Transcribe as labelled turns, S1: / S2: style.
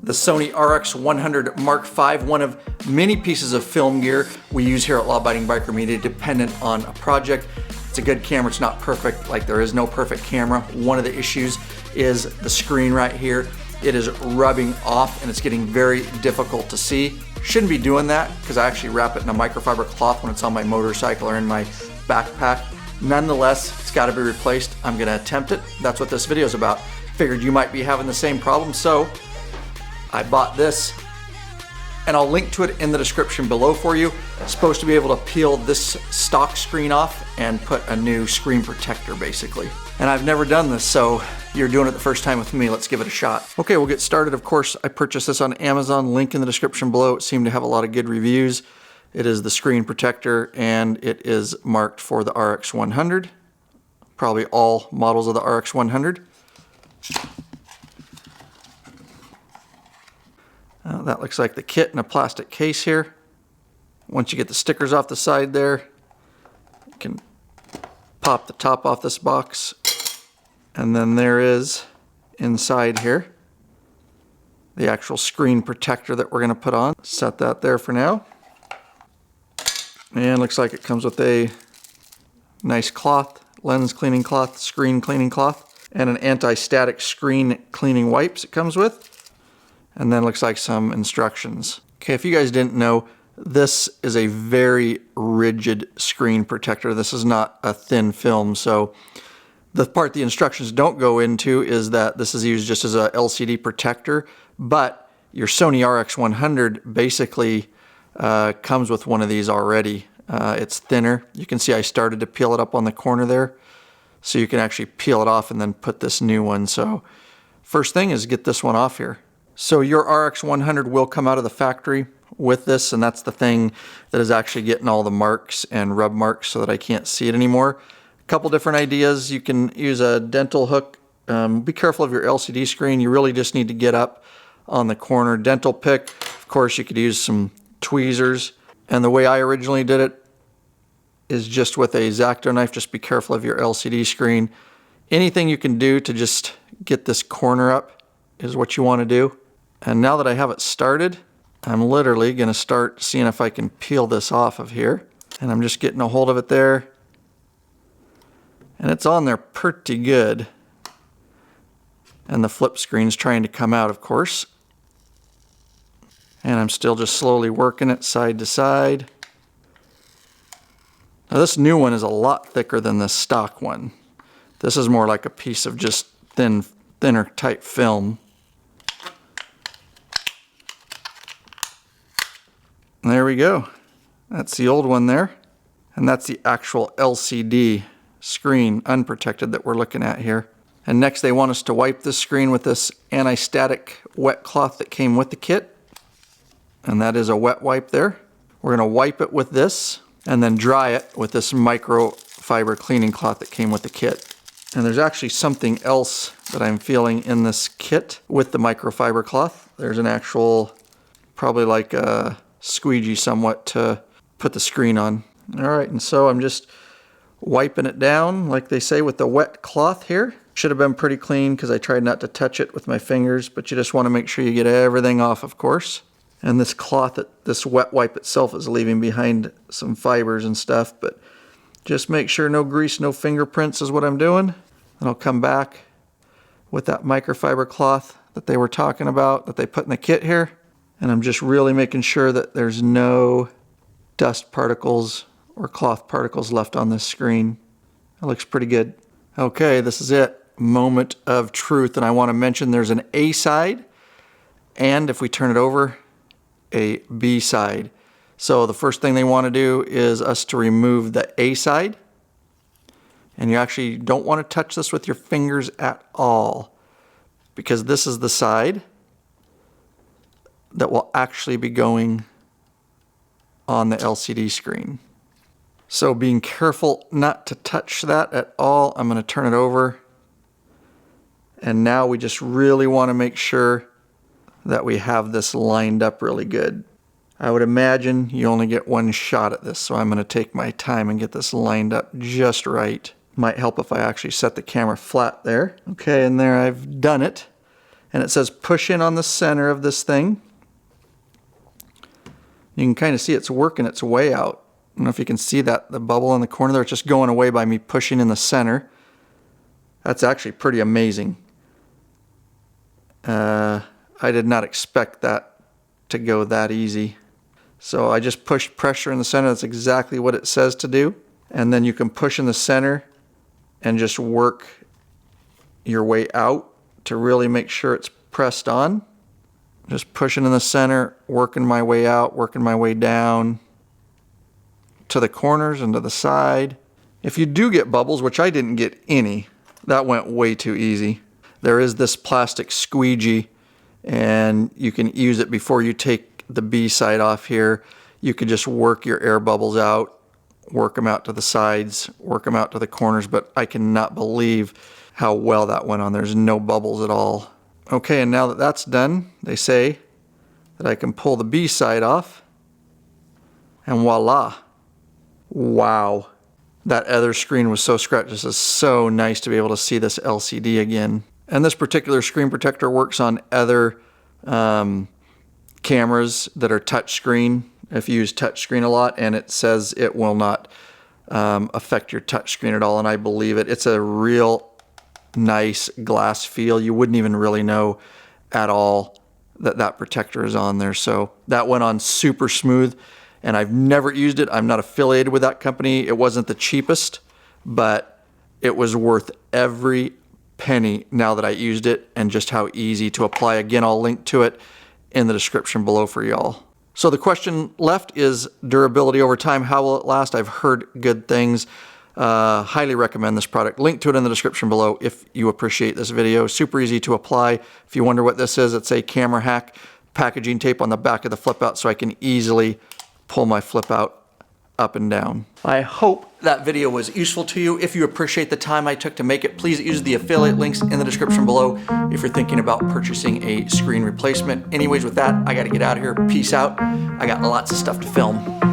S1: the Sony RX100 Mark V, one of many pieces of film gear we use here at Law Abiding Biker Media, dependent on a project. It's a good camera, it's not perfect, like there is no perfect camera. One of the issues is the screen right here. It is rubbing off and it's getting very difficult to see. Shouldn't be doing that because I actually wrap it in a microfiber cloth when it's on my motorcycle or in my backpack. Nonetheless, it's got to be replaced. I'm going to attempt it. That's what this video is about. Figured you might be having the same problem, so I bought this, and I'll link to it in the description below for you. It's supposed to be able to peel this stock screen off and put a new screen protector, basically. And I've never done this, so you're doing it the first time with me. Let's give it a shot. Okay, we'll get started. Of course, I purchased this on Amazon. Link in the description below. It seemed to have a lot of good reviews. It is the screen protector, and it is marked for the RX100. Probably all models of the RX100. That looks like the kit in a plastic case here. Once you get the stickers off the side there, you can pop the top off this box. And then there is, inside here, the actual screen protector that we're going to put on. Set that there for now. And looks like it comes with a nice cloth, lens cleaning cloth, screen cleaning cloth, and an anti-static screen cleaning wipes it comes with. And then looks like some instructions. Okay, if you guys didn't know, this is a very rigid screen protector. This is not a thin film, so the part the instructions don't go into is that this is used just as a LCD protector, but your Sony RX100 basically comes with one of these already. It's thinner. You can see I started to peel it up on the corner there, so you can actually peel it off and then put this new one. So first thing is get this one off here. So your RX100 will come out of the factory with this, and that's the thing that is actually getting all the marks and rub marks so that I can't see it anymore. A couple different ideas. You can use a dental hook. Be careful of your LCD screen. You really just need to get up on the corner. Dental pick. Of course, you could use some tweezers. And the way I originally did it is just with a X-Acto knife. Just be careful of your LCD screen. Anything you can do to just get this corner up is what you want to do. And now that I have it started, I'm literally going to start seeing if I can peel this off of here. And I'm just getting a hold of it there. And it's on there pretty good. And the flip screen's trying to come out, of course. And I'm still just slowly working it side to side. Now this new one is a lot thicker than the stock one. This is more like a piece of just thinner type film. There we go. That's the old one there. And that's the actual LCD screen, unprotected, that we're looking at here. And next they want us to wipe this screen with this anti-static wet cloth that came with the kit. And that is a wet wipe there. We're going to wipe it with this and then dry it with this microfiber cleaning cloth that came with the kit. And there's actually something else that I'm feeling in this kit with the microfiber cloth. There's an actual, probably like a squeegee somewhat to put the screen on. All right, and so I'm just wiping it down like they say with the wet cloth here. Should have been pretty clean because I tried not to touch it with my fingers, but you just want to make sure you get everything off, of course. And this cloth, this wet wipe itself is leaving behind some fibers and stuff, but just make sure no grease, no fingerprints is what I'm doing. And I'll come back with that microfiber cloth that they were talking about, that they put in the kit here. And I'm just really making sure that there's no dust particles or cloth particles left on this screen. It looks pretty good. Okay, this is it. Moment of truth. And I want to mention there's an A side, and if we turn it over, a B side. So the first thing they want to do is us to remove the A side. And you actually don't want to touch this with your fingers at all, because this is the side that will actually be going on the LCD screen. So being careful not to touch that at all. I'm going to turn it over. And now we just really want to make sure that we have this lined up really good. I would imagine you only get one shot at this, so I'm going to take my time and get this lined up just right. Might help if I actually set the camera flat there. Okay, and there I've done it. and it says push in on the center of this thing. You can kind of see it's working its way out. I don't know if you can see that, the bubble in the corner there, it's just going away by me pushing in the center. That's actually pretty amazing. I did not expect that to go that easy. So I just pushed pressure in the center. That's exactly what it says to do. And then you can push in the center and just work your way out to really make sure it's pressed on. Just pushing in the center, working my way out, working my way down to the corners and to the side. If you do get bubbles, which I didn't get any, that went way too easy. There is this plastic squeegee, and you can use it before you take the B side off here. You could just work your air bubbles out, work them out to the sides, work them out to the corners, but I cannot believe how well that went on. There's no bubbles at all. Okay, and now that that's done, they say that I can pull the B side off, and voila. Wow. That other screen was so scratched. This is so nice to be able to see this LCD again. And this particular screen protector works on other cameras that are touchscreen. If you use touchscreen a lot, and it says it will not affect your touchscreen at all, and I believe it. It's a real nice glass feel. You wouldn't even really know at all that that protector is on there. So that went on super smooth, and I've never used it. I'm not affiliated with that company. It wasn't the cheapest, but it was worth every penny now that I used it, and just how easy to apply. Again, I'll link to it in the description below for y'all. So the question left is durability over time. How will it last? I've heard good things. Highly recommend this product. Link to it in the description below if you appreciate this video. Super easy to apply. If you wonder what this is, it's a camera hack. Packaging tape on the back of the flip out so I can easily pull my flip out up and down. I hope that video was useful to you. If you appreciate the time I took to make it, please use the affiliate links in the description below if you're thinking about purchasing a screen replacement. Anyways, with that, I gotta get out of here. Peace out. I got lots of stuff to film.